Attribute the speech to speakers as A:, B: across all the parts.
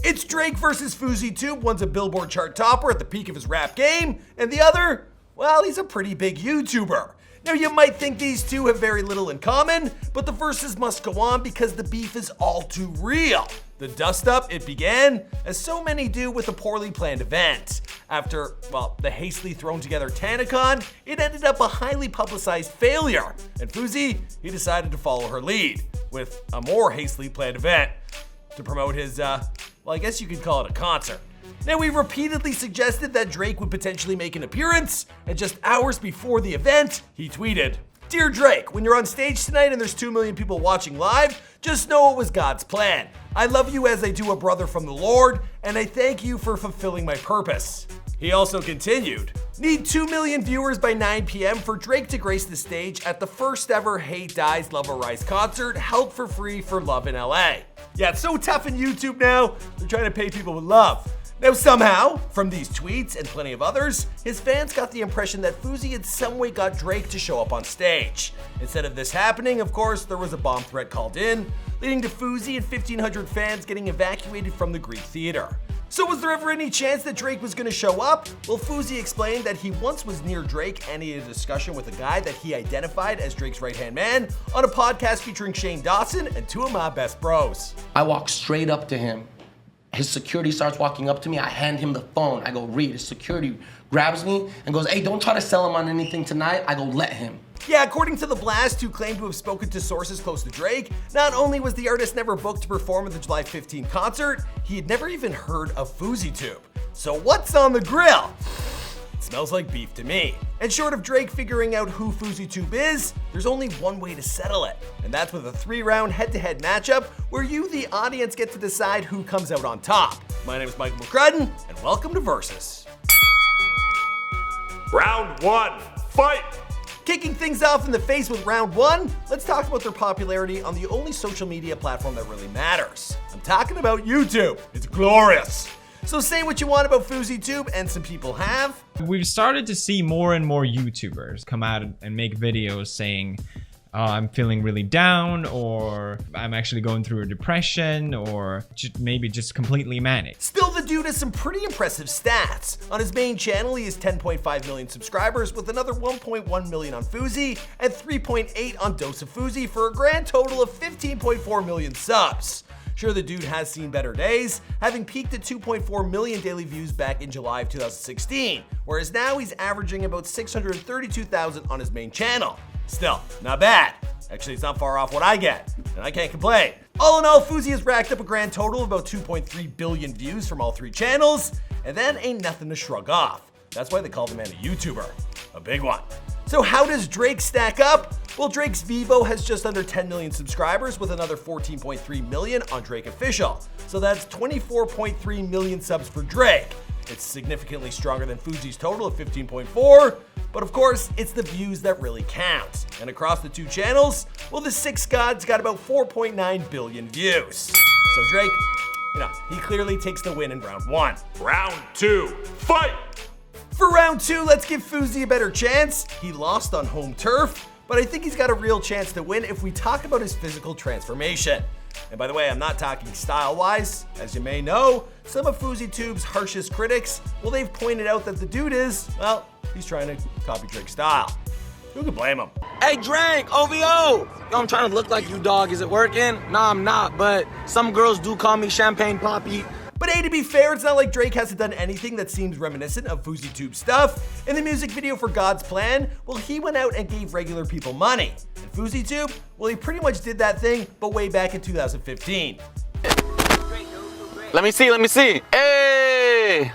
A: It's Drake versus FouseyTube. One's a Billboard chart topper at the peak of his rap game, and the other, well, he's a pretty big YouTuber. Now you might think these two have very little in common, but the verses must go on because the beef is all too real. The dust-up, it began, as so many do with a poorly planned event. After, well, the hastily thrown together TanaCon, it ended up a highly publicized failure, and Fousey, he decided to follow her lead with a more hastily planned event to promote his, well, I guess you could call it a concert. Now, we repeatedly suggested that Drake would potentially make an appearance, and just hours before the event, he tweeted, "Dear Drake, when you're on stage tonight and there's 2 million people watching live, just know it was God's plan. I love you as I do a brother from the Lord, and I thank you for fulfilling my purpose." He also continued, "Need 2 million viewers by 9 p.m. for Drake to grace the stage at the first ever Hate Dies Love Will Rise concert held for free for Love in LA." Yeah, it's so tough in YouTube now, they're trying to pay people with love. Now somehow, from these tweets and plenty of others, his fans got the impression that Fousey in some way got Drake to show up on stage. Instead of this happening, of course, there was a bomb threat called in, leading to Fousey and 1,500 fans getting evacuated from the Greek theater. So was there ever any chance that Drake was gonna show up? Well, Fousey explained that he once was near Drake and he had a discussion with a guy that he identified as Drake's right-hand man on a podcast featuring Shane Dawson and 2 of my best bros.
B: I walk straight up to him. His security starts walking up to me. I hand him the phone. I go, read. His security grabs me and goes, "Hey, don't try to sell him on anything tonight." I go, "Let him."
A: Yeah, according to The Blast, who claimed to have spoken to sources close to Drake, not only was the artist never booked to perform at the July 15 concert, he had never even heard of FouseyTube. So what's on the grill? It smells like beef to me. And short of Drake figuring out who FouseyTube is, there's only one way to settle it, and that's with a 3-round head-to-head matchup where you, the audience, get to decide who comes out on top. My name is Michael McCrudden, and welcome to Versus.
C: Round 1, fight!
A: Kicking things off in the face with round 1, let's talk about their popularity on the only social media platform that really matters. I'm talking about YouTube. It's glorious. So say what you want about FouseyTube, and some people have.
D: We've started to see more and more YouTubers come out and make videos saying, I'm feeling really down, or I'm actually going through a depression, or maybe just completely manic.
A: Still, the dude has some pretty impressive stats. On his main channel, he has 10.5 million subscribers, with another 1.1 million on Fousey and 3.8 on Dose of Fousey, for a grand total of 15.4 million subs. Sure, the dude has seen better days, having peaked at 2.4 million daily views back in July of 2016, whereas now he's averaging about 632,000 on his main channel. Still, not bad. Actually, it's not far off what I get, and I can't complain. All in all, Fousey has racked up a grand total of about 2.3 billion views from all 3 channels, and that ain't nothing to shrug off. That's why they call the man a YouTuber. A big one. So how does Drake stack up? Well, Drake's Vivo has just under 10 million subscribers, with another 14.3 million on Drake Official. So that's 24.3 million subs for Drake. It's significantly stronger than Fousey's total of 15.4, but of course, it's the views that really count. And across the 2 channels, well, the 6 gods got about 4.9 billion views. So Drake, he clearly takes the win in round 1.
C: Round 2, fight!
A: For round 2, let's give Fousey a better chance. He lost on home turf, but I think he's got a real chance to win if we talk about his physical transformation. And by the way, I'm not talking style-wise. As you may know, some of FouseyTube's harshest critics, well, they've pointed out that the dude is, well, he's trying to copy Drake's style. Who could blame him?
E: Hey Drake, OVO! Yo, I'm trying to look like you, dog. Is it working? Nah, I'm not, but some girls do call me Champagne Poppy.
A: But hey, to be fair, it's not like Drake hasn't done anything that seems reminiscent of FouseyTube stuff. In the music video for God's Plan, well, he went out and gave regular people money. And FouseyTube, well, he pretty much did that thing, but way back in 2015.
E: Let me see. Hey!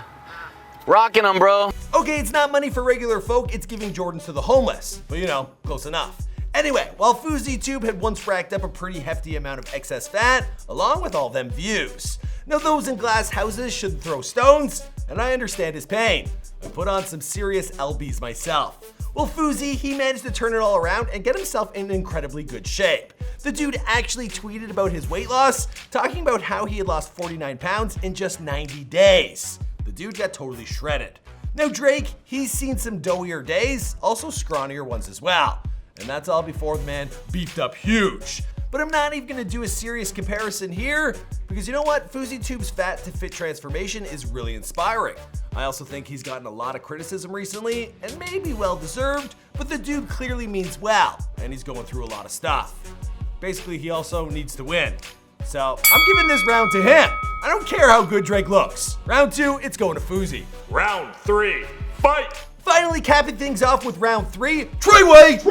E: Rocking them, bro.
A: Okay, it's not money for regular folk, it's giving Jordans to the homeless. But close enough. Anyway, while FouseyTube had once racked up a pretty hefty amount of excess fat, along with all them views. Now those in glass houses shouldn't throw stones, and I understand his pain. I put on some serious LBs myself. Well, Fousey, he managed to turn it all around and get himself in incredibly good shape. The dude actually tweeted about his weight loss, talking about how he had lost 49 pounds in just 90 days. The dude got totally shredded. Now Drake, he's seen some doughier days, also scrawnier ones as well. And that's all before the man beefed up huge. But I'm not even gonna do a serious comparison here, because you know what? FouseyTube's fat to fit transformation is really inspiring. I also think he's gotten a lot of criticism recently, and maybe well deserved, but the dude clearly means well, and he's going through a lot of stuff. Basically, he also needs to win. So I'm giving this round to him. I don't care how good Drake looks. Round 2, it's going to Fousey.
C: Round 3, fight!
A: Finally capping things off with round 3, Treyway!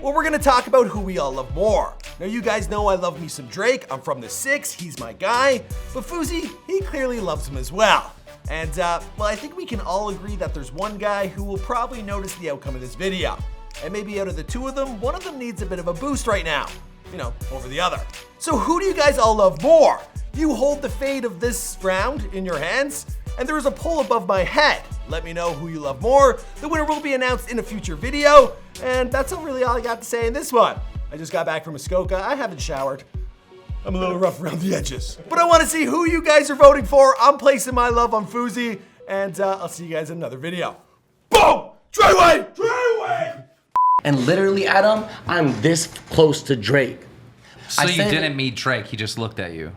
A: Well, we're gonna talk about who we all love more. Now you guys know I love me some Drake, I'm from the 6, he's my guy, but Fousey, he clearly loves him as well. And well, I think we can all agree that there's one guy who will probably notice the outcome of this video. And maybe out of the two of them, one of them needs a bit of a boost right now, you know, over the other. So who do you guys all love more? You hold the fate of this round in your hands, and there is a poll above my head. Let me know who you love more. The winner will be announced in a future video, and that's really all I got to say in this one. I just got back from Muskoka, I haven't showered. I'm a little rough around the edges. But I want to see who you guys are voting for. I'm placing my love on Fousey, and I'll see you guys in another video. Boom! Treyway!
B: And literally, Adam, I'm this close to Drake.
F: So you didn't meet Drake, he just looked at you.